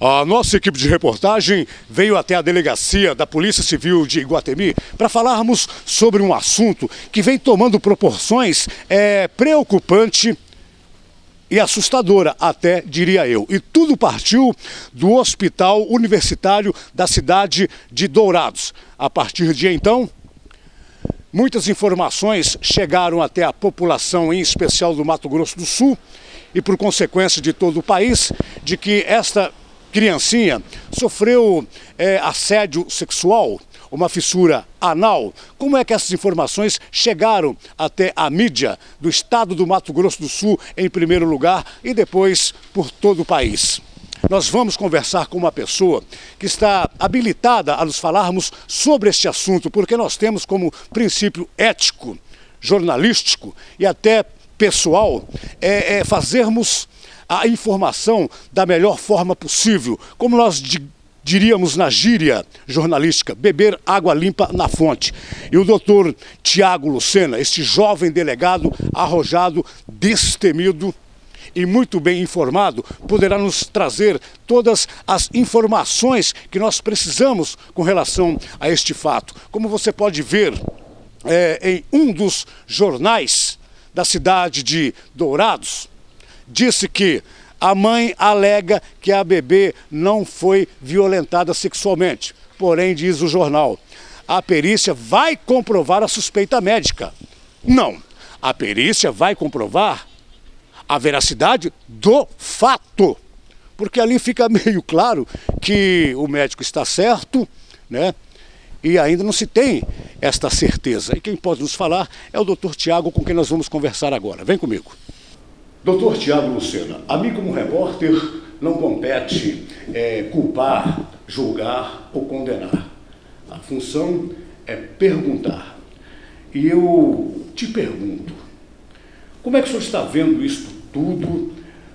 A nossa equipe de reportagem veio até a delegacia da Polícia Civil de Iguatemi para falarmos sobre um assunto que vem tomando proporções preocupante e assustadora, até diria eu. E tudo partiu do Hospital Universitário da cidade de Dourados. A partir de então, muitas informações chegaram até a população, em especial do Mato Grosso do Sul, e por consequência de todo o país, de que esta criancinha sofreu assédio sexual, uma fissura anal. Como é que essas informações chegaram até a mídia do estado do Mato Grosso do Sul, em primeiro lugar, e depois por todo o país? Nós vamos conversar com uma pessoa que está habilitada a nos falarmos sobre este assunto, porque nós temos como princípio ético, jornalístico e até pessoal fazermos a informação da melhor forma possível, como nós diríamos na gíria jornalística, beber água limpa na fonte. E o doutor Tiago Lucena, este jovem delegado arrojado, destemido e muito bem informado, poderá nos trazer todas as informações que nós precisamos com relação a este fato. Como você pode ver em um dos jornais da cidade de Dourados, disse que a mãe alega que a bebê não foi violentada sexualmente. Porém, diz o jornal, a perícia vai comprovar a suspeita médica. Não, a perícia vai comprovar a veracidade do fato. Porque ali fica meio claro que o médico está certo, né? E ainda não se tem esta certeza. E quem pode nos falar é o doutor Tiago, com quem nós vamos conversar agora. Vem comigo. Doutor Tiago Lucena, a mim como repórter não compete culpar, julgar ou condenar. A função é perguntar. E eu te pergunto, como é que o senhor está vendo isso tudo?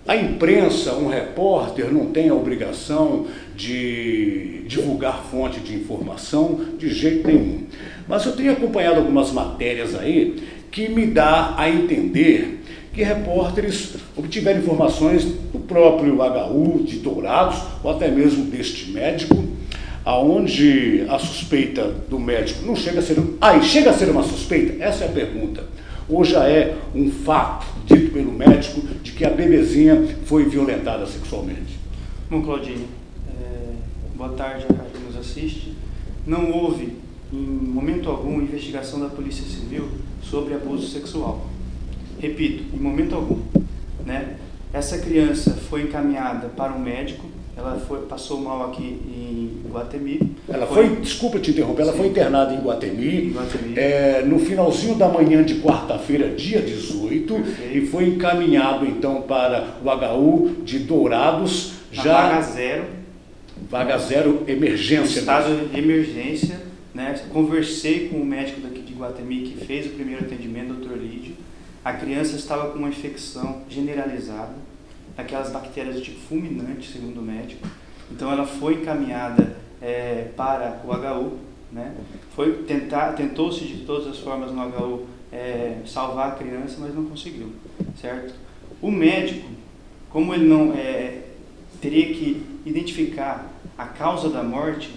A imprensa, um repórter, não tem a obrigação de divulgar fonte de informação de jeito nenhum. Mas eu tenho acompanhado algumas matérias aí que me dá a entender que repórteres obtiveram informações do próprio HU de Dourados, ou até mesmo deste médico, aonde a suspeita do médico não chega a ser... chega a ser uma suspeita? Essa é a pergunta. Ou já é um fato dito pelo médico de que a bebezinha foi violentada sexualmente? Bom, Claudinho, boa tarde a quem nos assiste. Não houve, em momento algum, investigação da Polícia Civil sobre abuso sexual. Repito, em momento algum, né? Essa criança foi encaminhada para um médico, ela passou mal aqui em Iguatemi. Desculpa te interromper, ela foi internada em Iguatemi, no finalzinho da manhã de quarta-feira, dia 18, perfeito. E foi encaminhado então para o HU de Dourados, vaga zero, emergência. Estado de emergência, né? Conversei com o médico daqui de Iguatemi que fez o primeiro atendimento, o Dr. Lídio. A criança estava com uma infecção generalizada, aquelas bactérias do tipo fulminante, segundo o médico. Então ela foi encaminhada para o HU, né? Tentou-se de todas as formas no HU salvar a criança, mas não conseguiu, certo? O médico, como ele não teria que identificar a causa da morte,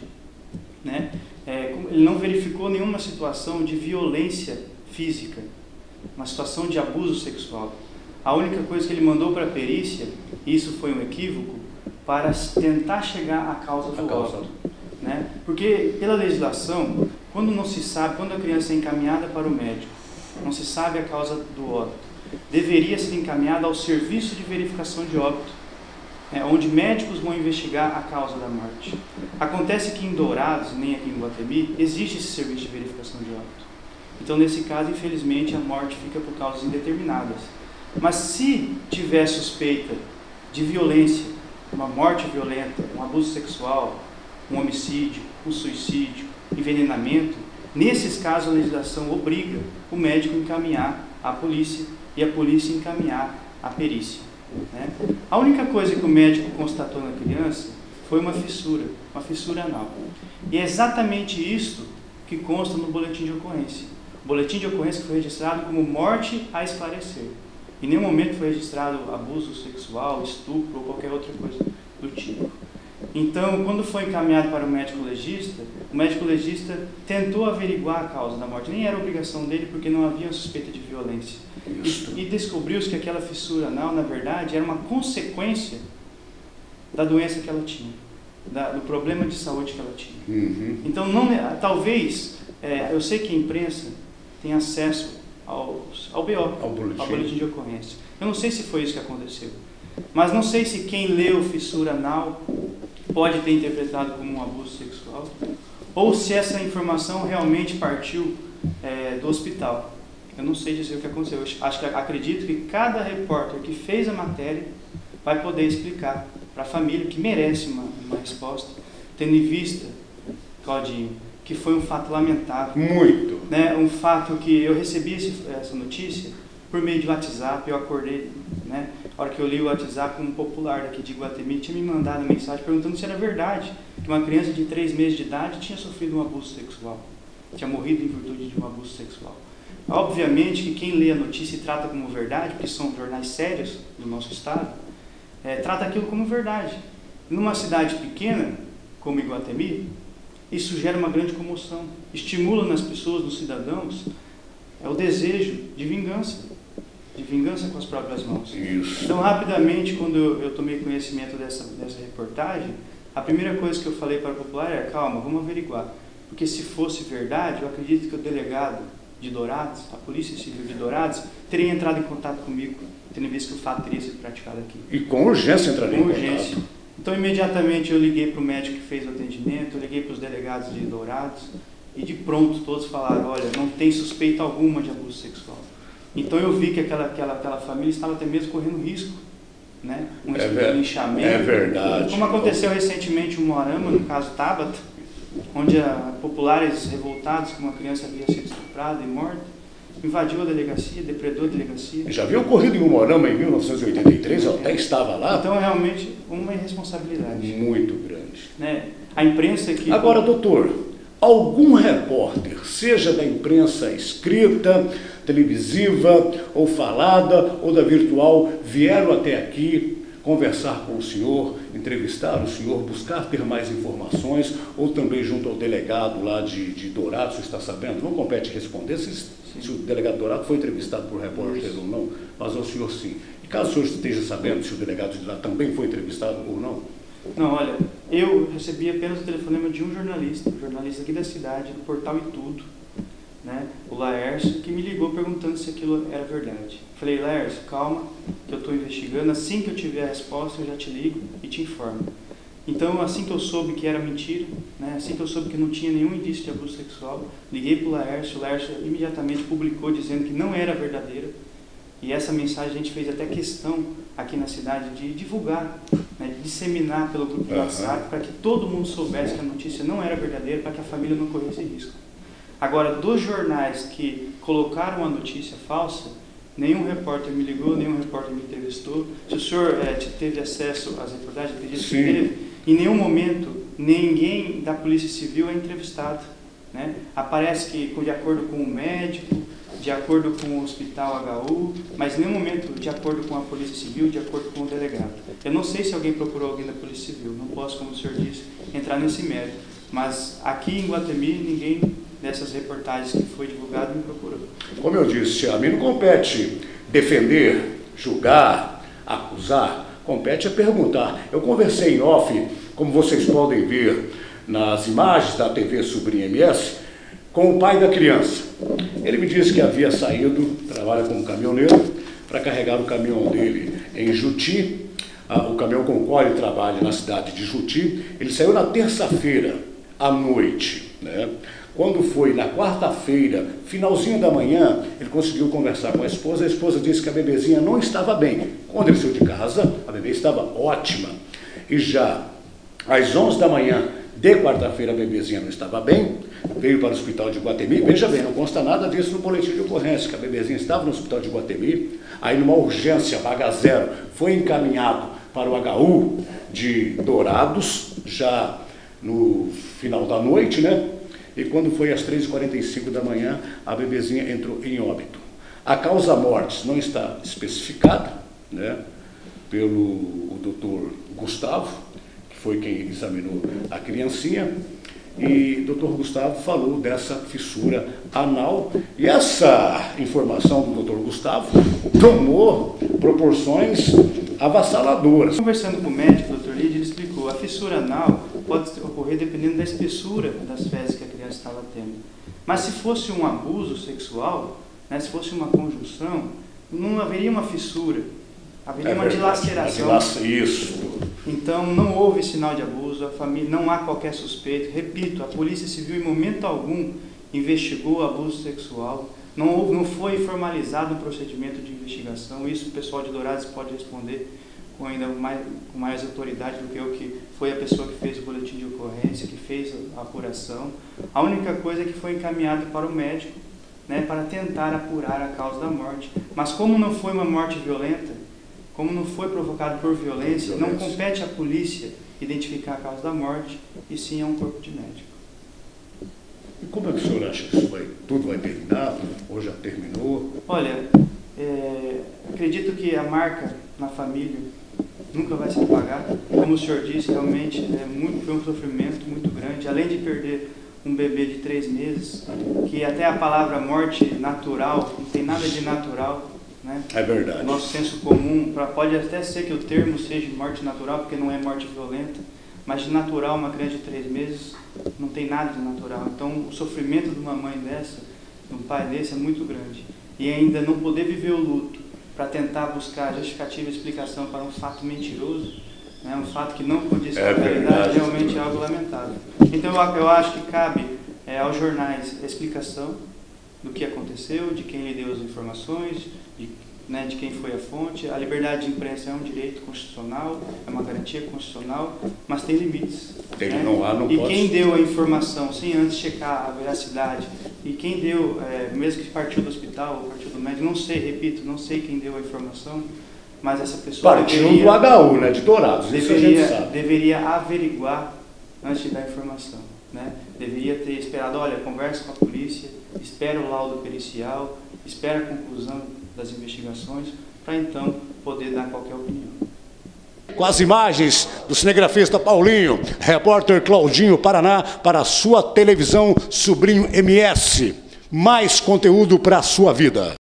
né? Ele não verificou nenhuma situação de violência física, uma situação de abuso sexual. A única coisa que ele mandou para a perícia, e isso foi um equívoco, para tentar chegar à causa do óbito, né? Porque pela legislação, quando não se sabe, quando a criança é encaminhada para o médico, não se sabe a causa do óbito, deveria ser encaminhada ao serviço de verificação de óbito, onde médicos vão investigar a causa da morte. Acontece que em Dourados, nem aqui em Iguatemi, existe esse serviço de verificação de óbito. Então, nesse caso, infelizmente, a morte fica por causas indeterminadas. Mas se tiver suspeita de violência, uma morte violenta, um abuso sexual, um homicídio, um suicídio, envenenamento, nesses casos a legislação obriga o médico a encaminhar à polícia e a polícia encaminhar à perícia, né? A única coisa que o médico constatou na criança foi uma fissura anal. E é exatamente isso que consta no boletim de ocorrência. O boletim de ocorrência foi registrado como morte a esclarecer. Em nenhum momento foi registrado abuso sexual, estupro ou qualquer outra coisa do tipo. Então, quando foi encaminhado para o médico legista tentou averiguar a causa da morte. Nem era obrigação dele, porque não havia suspeita de violência. E descobriu-se que aquela fissura anal, na verdade, era uma consequência da doença que ela tinha, do problema de saúde que ela tinha. Então, talvez, eu sei que a imprensa tem acesso ao BO, ao boletim de ocorrência. Eu não sei se foi isso que aconteceu, mas não sei se quem leu fissura anal pode ter interpretado como um abuso sexual, ou se essa informação realmente partiu do hospital. Eu não sei dizer o que aconteceu. Acredito que cada repórter que fez a matéria vai poder explicar para a família, que merece uma resposta, tendo em vista, Claudinho, que foi um fato lamentável. Muito. Né? Um fato que eu recebi essa notícia por meio de WhatsApp. Eu acordei, né? A hora que eu li o WhatsApp, um popular daqui de Iguatemi tinha me mandado uma mensagem perguntando se era verdade que uma criança de 3 meses de idade tinha sofrido um abuso sexual, tinha morrido em virtude de um abuso sexual. Obviamente que quem lê a notícia e trata como verdade, porque são jornais sérios do nosso estado, trata aquilo como verdade. Numa cidade pequena, como Iguatemi, isso gera uma grande comoção, estimula nas pessoas, nos cidadãos, o desejo de vingança com as próprias mãos. Isso. Então, rapidamente, quando eu tomei conhecimento dessa reportagem, a primeira coisa que eu falei para o popular era: calma, vamos averiguar, porque se fosse verdade, eu acredito que o delegado de Dourados, a Polícia Civil de Dourados, teria entrado em contato comigo, tendo visto que o fato teria sido praticado aqui. E com urgência entraria em contato. Com urgência. Então, imediatamente, eu liguei para o médico que fez o atendimento, eu liguei para os delegados de Dourados, e de pronto todos falaram: olha, não tem suspeita alguma de abuso sexual. Então eu vi que aquela família estava até mesmo correndo risco, né? Um risco de linchamento. É verdade. Como aconteceu recentemente em Moarama, no caso Tabata, onde populares revoltados que uma criança havia sido estuprada e morta, invadiu a delegacia, depredou a delegacia. Já havia ocorrido em Moarama em 1983, eu até estava lá. Então é realmente uma irresponsabilidade. Muito grande. Né? A imprensa que... Agora, doutor, algum repórter, seja da imprensa escrita, televisiva, ou falada, ou da virtual, vieram até aqui conversar com o senhor, entrevistar o senhor, buscar ter mais informações, ou também junto ao delegado lá de Dourados, você está sabendo? Não compete responder se o delegado Dourado foi entrevistado por repórter ou não, mas ao senhor sim. E caso o senhor esteja sabendo se o delegado de lá também foi entrevistado ou não? Não, olha, eu recebi apenas o telefonema de um jornalista aqui da cidade, do portal E Tudo, né, o Laércio, que me ligou perguntando se aquilo era verdade. Falei: Laércio, calma, que eu estou investigando, assim que eu tiver a resposta eu já te ligo e te informo. Então, assim que eu soube que era mentira, né, assim que eu soube que não tinha nenhum indício de abuso sexual, liguei para o Laércio imediatamente publicou dizendo que não era verdadeira. E essa mensagem a gente fez até questão aqui na cidade de divulgar, né, de disseminar pelo grupo do WhatsApp, para que todo mundo soubesse que a notícia não era verdadeira, para que a família não corresse risco. Agora, dos jornais que colocaram a notícia falsa, nenhum repórter me ligou, nenhum repórter me entrevistou. Se o senhor teve acesso às reportagens, acredito que teve, em nenhum momento ninguém da Polícia Civil é entrevistado, né? Aparece que, de acordo com o médico, de acordo com o Hospital HU, mas em nenhum momento de acordo com a Polícia Civil, de acordo com o delegado. Eu não sei se alguém procurou alguém da Polícia Civil, não posso, como o senhor disse, entrar nesse mérito, mas aqui em Iguatemi ninguém dessas reportagens que foi divulgado me procurou. Como eu disse, a mim não compete defender, julgar, acusar, compete a perguntar. Eu conversei em off, como vocês podem ver nas imagens da TV Sobrinha MS, com o pai da criança. Ele me disse que havia saído, trabalha como caminhoneiro, para carregar o caminhão dele em Juti, o caminhão com o qual ele trabalha na cidade de Juti. Ele saiu na terça-feira à noite, né? Quando foi na quarta-feira, finalzinho da manhã, ele conseguiu conversar com a esposa disse que a bebezinha não estava bem. Quando ele saiu de casa, a bebê estava ótima. E já às 11 da manhã de quarta-feira, a bebezinha não estava bem, veio para o hospital de Iguatemi. Veja bem, não consta nada disso no boletim de ocorrência, que a bebezinha estava no hospital de Iguatemi, aí numa urgência, vaga zero, foi encaminhado para o HU de Dourados, já no final da noite, né? E quando foi às 3h45 da manhã, a bebezinha entrou em óbito. A causa mortis não está especificada, né, pelo doutor Gustavo, que foi quem examinou a criancinha, e o Dr. Gustavo falou dessa fissura anal, e essa informação do Dr. Gustavo tomou proporções avassaladoras. Conversando com o médico, o Dr. Lídio, ele explicou, a fissura anal pode ocorrer dependendo da espessura das fezes que a criança estava tendo. Mas se fosse um abuso sexual, né, se fosse uma conjunção, não haveria uma fissura, haveria uma dilaceração. Isso. Então não houve sinal de abuso, a família, não há qualquer suspeito. Repito, a Polícia Civil em momento algum investigou abuso sexual, não foi formalizado um procedimento de investigação. Isso o pessoal de Dourados pode responder com ainda mais autoridade do que eu, que foi a pessoa que fez o boletim de ocorrência, que fez a apuração. A única coisa é que foi encaminhado para o médico, né, para tentar apurar a causa da morte. Mas como não foi uma morte violenta, como não foi provocado por violência, não compete à polícia identificar a causa da morte, e sim a um corpo de médico. E como é que o senhor acha que isso tudo vai terminar, ou já terminou? Olha, acredito que a marca na família nunca vai se apagar. Como o senhor disse, realmente foi um sofrimento muito grande, além de perder um bebê de 3 meses, que até a palavra morte natural, não tem nada de natural, né? É verdade. Nosso senso comum, pode até ser que o termo seja morte natural, porque não é morte violenta, mas de natural, uma criança de 3 meses, não tem nada de natural. Então, o sofrimento de uma mãe dessa, de um pai desse, é muito grande. E ainda não poder viver o luto para tentar buscar justificativa e explicação para um fato mentiroso, né, um fato que não condiz com a realidade, realmente é algo lamentável. Então, eu acho que cabe aos jornais a explicação do que aconteceu, de quem lhe deu as informações, de quem foi a fonte. A liberdade de imprensa é um direito constitucional, é uma garantia constitucional, mas tem limites. Né? E quem deu a informação sem antes checar a veracidade, e quem deu, mesmo que partiu do hospital ou partiu do médico, não sei, repito, não sei quem deu a informação, mas essa pessoa partiu do HU, né, de Dourados, isso a gente sabe. Deveria averiguar antes de dar a informação. Né? Deveria ter esperado, olha, conversa com a polícia, espera o laudo pericial, espera a conclusão das investigações, para então poder dar qualquer opinião. Com as imagens do cinegrafista Paulinho, repórter Claudinho Paraná, para a sua televisão Sobrinho MS. Mais conteúdo para a sua vida.